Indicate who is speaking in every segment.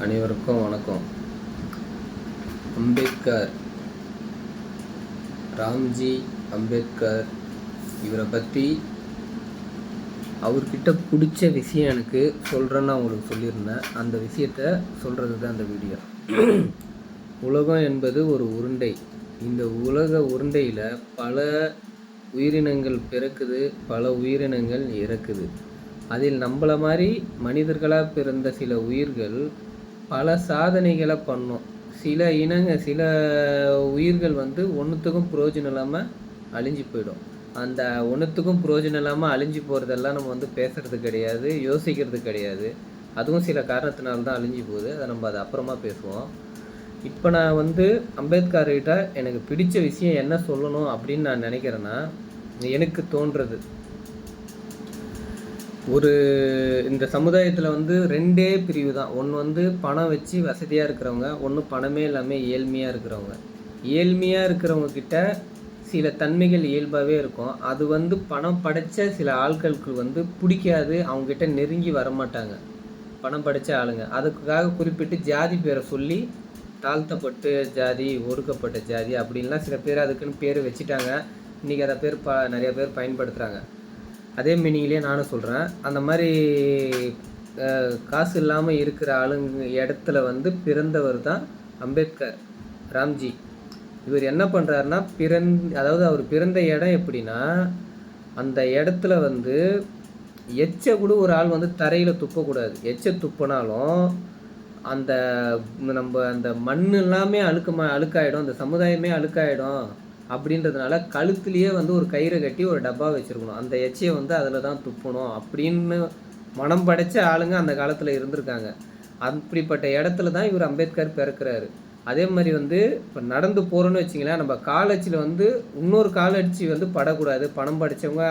Speaker 1: அனைவருக்கும் வணக்கம். அம்பேத்கர், ராம்ஜி அம்பேத்கர், இவரை பற்றி அவர்கிட்ட பிடிச்ச விஷயம் எனக்கு சொல்கிறேன்னு உங்களுக்கு சொல்லியிருந்தேன். அந்த விஷயத்தை சொல்கிறது தான் அந்த வீடியோ. உலகம் என்பது ஒரு உருண்டை. இந்த உலக உருண்டையில் பல உயிரினங்கள் பிறக்குது, பல உயிரினங்கள் இறக்குது. அதில் நம்மளை மாதிரி மனிதர்களாக பிறந்த சில உயிர்கள் பல சாதனைகளை பண்ணோம். சில உயிர்கள் ஒன்றுத்துக்கும் பிரயோஜனம் இல்லாமல் அழிஞ்சு போயிடும். அந்த ஒன்றுத்துக்கும் பிரயோஜனம் இல்லாமல் அழிஞ்சு போகிறதெல்லாம் நம்ம பேசுகிறது கிடையாது, யோசிக்கிறது கிடையாது. அதுவும் சில காரணத்தினால்தான் அழிஞ்சு போகுது. அதை அப்புறமா பேசுவோம். இப்போ நான் அம்பேத்கர்கிட்ட எனக்கு பிடிச்ச விஷயம் என்ன சொல்லணும் அப்படின்னு நான் நினைக்கிறேன்னா, எனக்கு தோன்றது இந்த சமுதாயத்தில் ரெண்டே பிரிவு தான். ஒன்று பணம் வச்சு வசதியாக இருக்கிறவங்க, ஒன்று பணமே இல்லாமல் ஏழ்மையாக இருக்கிறவங்க. ஏழ்மையாக இருக்கிறவங்க கிட்ட சில தன்மைகள் இயல்பாகவே இருக்கும். அது பணம் படைத்த சில ஆட்களுக்கு பிடிக்காது, அவங்ககிட்ட நெருங்கி வரமாட்டாங்க. பணம் படைத்த ஆளுங்க அதுக்காக குறிப்பிட்டு ஜாதி பேரை சொல்லி தாழ்த்தப்பட்டு ஜாதி, ஒடுக்கப்பட்ட ஜாதி அப்படின்லாம் சில பேர் அதுக்குன்னு பேர் வச்சுட்டாங்க. இன்றைக்கி அதை பேர் நிறைய பேர் பயன்படுத்துகிறாங்க. அதே மீனிங்லேயே நானும் சொல்கிறேன். அந்த மாதிரி காசு இல்லாமல் இருக்கிற ஆளுங்க இடத்துல பிறந்தவர் தான் அம்பேத்கர், ராம்ஜி. இவர் என்ன பண்ணுறாருன்னா, அதாவது அவர் பிறந்த இடம் எப்படின்னா, அந்த இடத்துல எச்சை கூட ஒரு ஆள் தரையில் துப்பக்கூடாது. எச்சை துப்பினாலும் அந்த மண் எல்லாமே அழுக்காயிடும், அந்த சமுதாயமே அழுக்காயிடும். அப்படின்றதுனால கழுத்துலேயே ஒரு கயிறை கட்டி ஒரு டப்பா வச்சுருக்கணும். அந்த எச்சையை அதில் தான் துப்பணும் அப்படின்னு மனம் படைச்ச ஆளுங்க அந்த காலத்தில் இருந்திருக்காங்க. அப்படிப்பட்ட இடத்துல தான் இவர் அம்பேத்கர் பிறக்கிறாரு. அதே மாதிரி இப்போ நடந்து போகிறோன்னு வச்சிங்களேன், நம்ம காலச்சில் இன்னொரு காலச்சி படக்கூடாது. பணம் படைத்தவங்க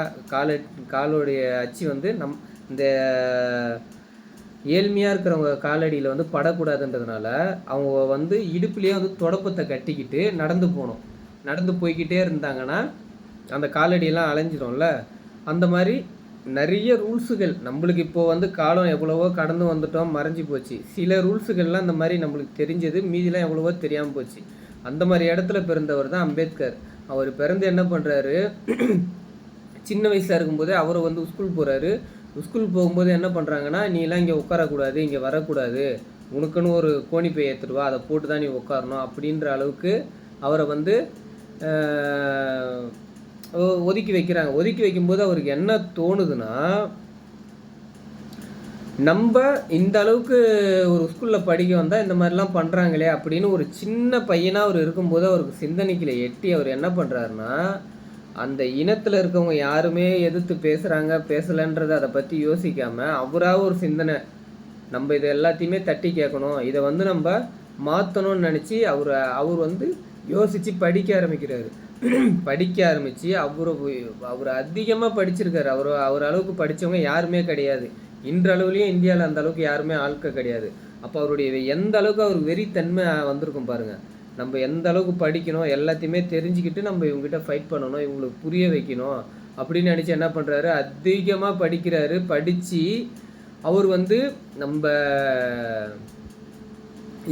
Speaker 1: காலோடைய அச்சு இந்த ஏழ்மையாக இருக்கிறவங்க காலடியில் படக்கூடாதுன்றதுனால அவங்க இடுப்புலேயே தொடப்பத்தை கட்டிக்கிட்டு நடந்து போகணும். நடந்து போய்கிட்டே இருந்தாங்கன்னா அந்த காலடியெல்லாம் அலைஞ்சிடும்ல. அந்த மாதிரி நிறைய ரூல்ஸுகள் நம்மளுக்கு இப்போது காலம் எவ்வளவோ கடந்து வந்துட்டோம், மறைஞ்சி போச்சு. சில ரூல்ஸுகள்லாம் இந்த மாதிரி நம்மளுக்கு தெரிஞ்சது, மீதிலாம் எவ்வளவோ தெரியாமல் போச்சு. அந்த மாதிரி இடத்துல பிறந்தவர் தான் அம்பேத்கர். அவர் பிறந்து என்ன பண்ணுறாரு, சின்ன வயசாக இருக்கும்போதே அவர் ஸ்கூல் போகிறாரு. ஸ்கூல் போகும்போது என்ன பண்ணுறாங்கன்னா, நீலாம் இங்கே உட்காரக்கூடாது, இங்கே வரக்கூடாது, உனக்குன்னு ஒரு கோணிப்பை ஏற்றுடுவா, அதை போட்டு தான் நீ உட்காரணும் அப்படின்ற அளவுக்கு அவரை ஒதுக்கி வைக்கிறாங்க. ஒதுக்கி வைக்கும்போது அவருக்கு என்ன தோணுதுன்னா, நம்ம இந்த அளவுக்கு ஒரு ஸ்கூலில் படிக்க வந்தால் இந்த மாதிரிலாம் பண்ணுறாங்களே அப்படின்னு ஒரு சின்ன பையனாக அவர் இருக்கும்போது அவருக்கு சிந்தனைக்குள்ள எட்டி அவர் என்ன பண்ணுறாருன்னா, அந்த இனத்தில் இருக்கவங்க யாருமே எதிர்த்து பேசுகிறாங்க பேசலைன்றதை அதை பற்றி யோசிக்காமல் அவராக ஒரு சிந்தனை, நம்ம இதை எல்லாத்தையுமே தட்டி கேட்கணும், இதை நம்ம மாற்றணும்னு நினச்சி அவர் யோசித்து படிக்க ஆரம்பிக்கிறாரு. படிக்க ஆரம்பித்து அவர் அதிகமாக படிச்சிருக்காரு. அவர் அளவுக்கு படித்தவங்க யாருமே கிடையாது. இன்றளவுலேயும் இந்தியாவில் அந்த அளவுக்கு யாருமே ஆட்கள் கிடையாது. அப்போ அவருடைய எந்த அளவுக்கு அவர் வெறித்தன்மை வந்திருக்கும் பாருங்கள். நம்ம எந்த அளவுக்கு படிக்கணும், எல்லாத்தையுமே தெரிஞ்சுக்கிட்டு நம்ம இவங்ககிட்ட ஃபைட் பண்ணணும், இவங்களுக்கு புரிய வைக்கணும் அப்படின்னு நினச்சி என்ன பண்ணுறாரு, அதிகமாக படிக்கிறாரு. படித்து அவர் நம்ம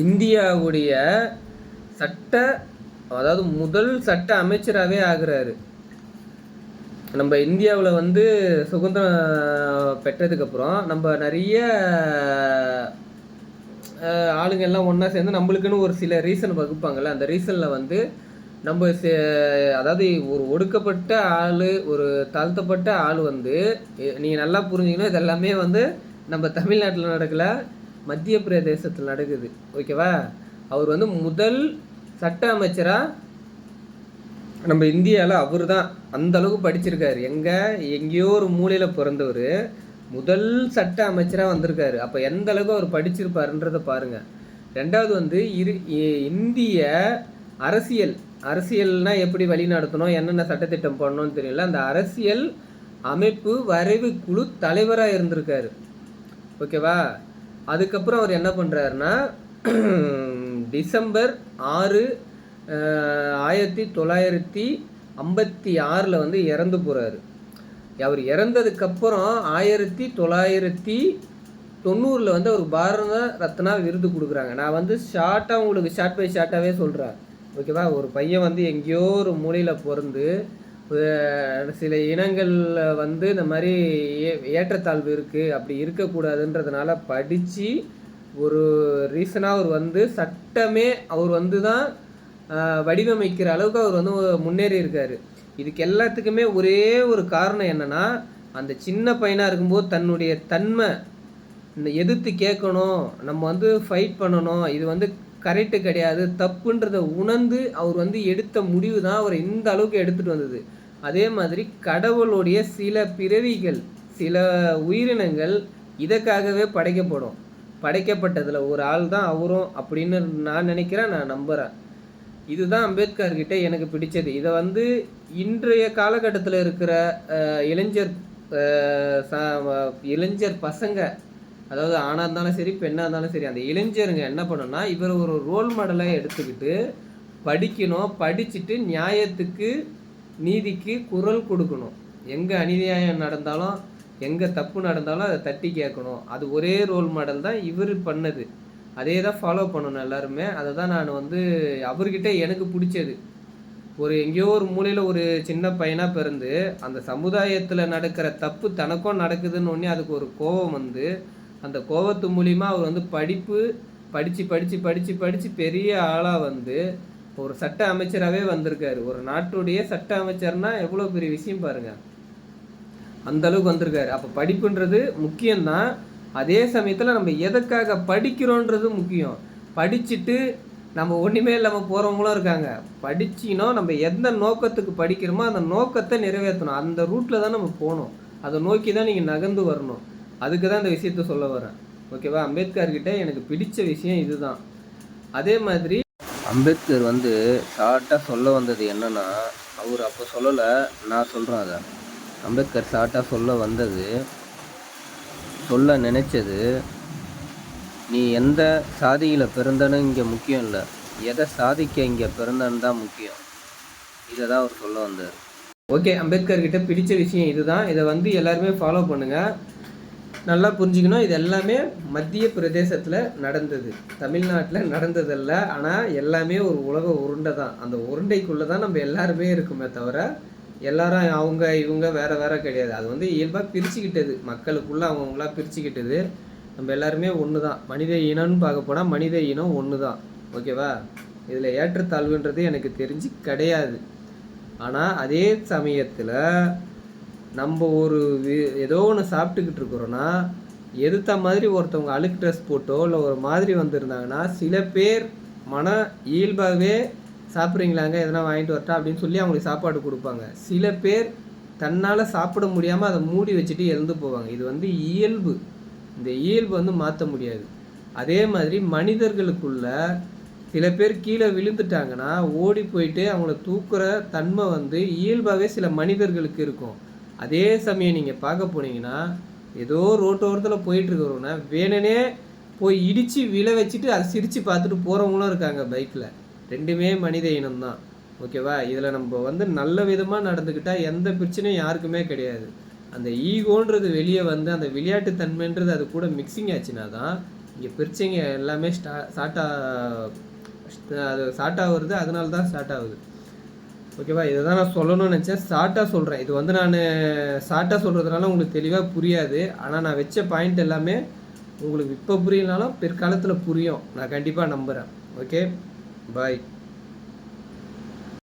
Speaker 1: இந்தியாவுடைய அதாவது முதல் சட்ட அமைச்சராகவே ஆகிறாரு. நம்ம இந்தியாவில் சுதந்திரம் பெற்றதுக்கப்புறம் நம்ம நிறைய ஆளுங்கள்லாம் ஒன்றா சேர்ந்து நம்மளுக்குன்னு ஒரு சில ரீசன் வகுப்பாங்கள்ல. அந்த ரீசனில் நம்ம அதாவது ஒரு ஒடுக்கப்பட்ட ஆள், ஒரு தாழ்த்தப்பட்ட ஆள் நீங்கள் நல்லா புரிஞ்சுக்கணும், இதெல்லாமே நம்ம தமிழ்நாட்டில் நடக்கல, மத்திய பிரதேசத்தில் நடக்குது. ஓகேவா? அவர் முதல் சட்ட அமைச்சராக நம்ம இந்தியாவில் அவர் தான் அந்த அளவுக்கு படிச்சிருக்காரு. எங்கேயோ ஒரு மூலையில் பிறந்தவர் முதல் சட்ட அமைச்சராக வந்திருக்காரு. அப்போ எந்த அளவுக்கு அவர் படிச்சிருப்பாருன்றதை பாருங்கள். ரெண்டாவது இந்திய அரசியல்னால் எப்படி வழி நடத்தணும், என்னென்ன சட்டத்திட்டம் பண்ணணும்னு தெரியல. அந்த அரசியல் அமைப்பு வரைவு குழு தலைவராக இருந்திருக்காரு. ஓகேவா? அதுக்கப்புறம் அவர் என்ன பண்ணுறாருன்னா, டிசம்பர் 6, 1956 இறந்து போகிறாரு. அவர் இறந்ததுக்கப்புறம் 1960 90ல் வந்து அவருக்கு பாரத ரத்னா விருது கொடுக்குறாங்க. நான் வந்து ஷார்ட்டாக உங்களுக்கு ஷார்ட் பை ஷார்ட்டாகவே சொல்கிறேன். ஓகேவா? ஒரு பையன் வந்து எங்கேயோ ஒரு மூலையில் பிறந்து சில இனங்களில் வந்து இந்த மாதிரி ஏற்றத்தாழ்வு இருக்குது, அப்படி இருக்கக்கூடாதுன்றதுனால படித்து ஒரு ரீசனாக அவர் வந்து சட்டமே அவர் வந்து தான் வடிவமைக்கிற அளவுக்கு அவர் வந்து முன்னேறி இருக்கார். இதுக்கு எல்லாத்துக்குமே ஒரே ஒரு காரணம் என்னென்னா, அந்த சின்ன பையனாக இருக்கும்போது தன்னுடைய தன்மை இந்த எதிர்த்து கேட்கணும், நம்ம வந்து ஃபைட் பண்ணணும், இது வந்து கரெக்டு கிடையாது, தப்புன்றதை உணர்ந்து அவர் வந்து எடுத்த முடிவு தான் அவரை இந்த அளவுக்கு எடுத்துகிட்டு வந்தது. அதே மாதிரி கடவுளுடைய சில பிறவிகள், சில உயிரினங்கள் இதற்காகவே படைக்கப்பட்டதில் ஒரு ஆள் தான் அவரும் அப்படின்னு நான் நினைக்கிறேன், நான் நம்புகிறேன். இதுதான் அம்பேத்கர்கிட்ட எனக்கு பிடிச்சது. இதை வந்து இன்றைய காலகட்டத்தில் இருக்கிற இளைஞர் பசங்க, அதாவது ஆணாக இருந்தாலும் சரி பெண்ணாக இருந்தாலும் சரி, அந்த இளைஞருங்க என்ன பண்ணணும்னா, இவர் ஒரு ரோல் மாடலாக எடுத்துக்கிட்டு படிக்கணும், படிச்சுட்டு நியாயத்துக்கு நீதிக்கு குரல் கொடுக்கணும். எங்கே அநியாயம் நடந்தாலும் எங்கே தப்பு நடந்தாலும் அதை தட்டி கேட்கணும். அது ஒரே ரோல் மாடல் தான் இவர் பண்ணது. அதே தான் ஃபாலோ பண்ணணும் எல்லாருமே. அதை தான் நான் வந்து அவர்கிட்ட எனக்கு பிடிச்சது. ஒரு எங்கேயோ ஒரு மூலையில் ஒரு சின்ன பையனாக பிறந்து அந்த சமுதாயத்தில் நடக்கிற தப்பு தனக்கும் நடக்குதுன்னு ஒன்றே அதுக்கு ஒரு கோபம் வந்து, அந்த கோபத்து மூலிமா அவர் வந்து படித்து பெரிய ஆளாக வந்து ஒரு சட்ட அமைச்சராகவே வந்திருக்காரு. ஒரு நாட்டுடைய சட்ட அமைச்சர்னால் எவ்வளோ பெரிய விஷயம் பாருங்கள். அந்த அளவுக்கு வந்திருக்காரு. அப்போ படிப்புன்றது முக்கியம்தான். அதே சமயத்தில் நம்ம எதுக்காக படிக்கிறோன்றது முக்கியம். படிச்சுட்டு நம்ம ஒன்றுமே இல்லாமல் போகிறவங்களும் இருக்காங்க. படிச்சினோம் நம்ம எந்த நோக்கத்துக்கு படிக்கிறோமோ அந்த நோக்கத்தை நிறைவேற்றணும். அந்த ரூட்டில் தான் நம்ம போகணும். அதை நோக்கி தான் நீங்கள் நகர்ந்து வரணும். அதுக்கு தான் இந்த விஷயத்த சொல்ல வரேன். ஓகேவா? அம்பேத்கர்கிட்ட எனக்கு பிடிச்ச விஷயம் இதுதான். அதே மாதிரி அம்பேத்கர் வந்து ஷார்ட்டாக சொல்ல வந்தது என்னென்னா, அவர் அப்போ சொல்லலை, நான் சொல்கிறேன். அதை அம்பேத்கர் ஷார்ட்டாக சொல்ல நினச்சது, நீ எந்த சாதியில் பிறந்தன்னு இங்கே முக்கியம் இல்லை, எதை சாதிக்க இங்கே பிறந்தன்னு தான் முக்கியம். இதை தான் அவர் சொல்ல வந்தார். ஓகே, அம்பேத்கர்கிட்ட பிடிச்ச விஷயம் இதுதான். இதை வந்து எல்லாருமே ஃபாலோ பண்ணுங்கள். நல்லா புரிஞ்சுக்கணும், இது எல்லாமே மத்திய பிரதேசத்தில் நடந்தது, தமிழ்நாட்டில் நடந்ததில்ல. ஆனால் எல்லாமே ஒரு உலக உருண்டை தான். அந்த உருண்டைக்குள்ளே தான் நம்ம எல்லாருமே இருக்குமே தவிர எல்லாரும் அவங்க இவங்க வேறு வேறு கிடையாது. அது வந்து இயல்பாக பிரிச்சுக்கிட்டது, மக்களுக்குள்ளே அவங்கவுங்களா பிரிச்சுக்கிட்டது. நம்ம எல்லாருமே ஒன்று தான். மனித இனம்னு பார்க்க போனால் மனித இனம் ஒன்று தான். ஓகேவா? இதில் ஏற்றத்தாழ்வுன்றது எனக்கு தெரிஞ்சு கிடையாது. ஆனால் அதே சமயத்தில் நம்ம ஒரு ஏதோ ஒன்று சாப்பிட்டுக்கிட்டு இருக்கிறோன்னா, எதிர்த்த மாதிரி ஒருத்தவங்க அழுக்கு ட்ரெஸ் போட்டோ இல்லை ஒரு மாதிரி வந்திருந்தாங்கன்னா, சில பேர் மன இயல்பாகவே சாப்பிட்றீங்களாங்க, எதனா வாங்கிட்டு வரட்டா அப்படின்னு சொல்லி அவங்களுக்கு சாப்பாடு கொடுப்பாங்க. சில பேர் தன்னால் சாப்பிட முடியாமல் அதை மூடி வச்சுட்டு எழுந்து போவாங்க. இது வந்து இயல்பு. இந்த இயல்பு வந்து மாற்ற முடியாது. அதே மாதிரி மனிதர்களுக்குள்ள சில பேர் கீழே விழுந்துட்டாங்கன்னா ஓடி போயிட்டு அவங்கள தூக்குற தன்மை வந்து இயல்பாகவே சில மனிதர்களுக்கு இருக்கும். அதே சமயம் நீங்கள் பார்க்க போனீங்கன்னா, ஏதோ ரோட்டோரத்தில் போயிட்டுருக்கிறோன்னா வேணுனே போய் இடித்து விழ வச்சுட்டு அதை சிரித்து பார்த்துட்டு போகிறவங்களும் இருக்காங்க பைக்கில். ரெண்டுமே மனித இனம்தான். ஓகேவா? இதில் நம்ம வந்து நல்ல விதமாக நடந்துக்கிட்டால் எந்த பிரச்சனையும் யாருக்குமே கிடையாது. அந்த ஈகோன்றது வெளியே வந்து அந்த விளையாட்டு தன்மைன்றது அது கூட மிக்சிங் ஆச்சுன்னா தான் இங்கே பிரச்சனை எல்லாமே அது ஸ்டார்ட் ஆகுறது. அதனால தான் ஸ்டார்ட் ஆகுது. ஓகேவா? இதை தான் நான் சொல்லணும்னு நினச்சேன். ஷார்ட்டாக சொல்கிறேன். இது வந்து நான் ஷார்ட்டாக சொல்கிறதுனால உங்களுக்கு தெளிவாக புரியாது. ஆனால் நான் வச்ச பாயிண்ட் எல்லாமே உங்களுக்கு இப்போ புரியலனாலும் பிற்காலத்தில் புரியும். நான் கண்டிப்பாக நம்புகிறேன். ஓகே, பாய்.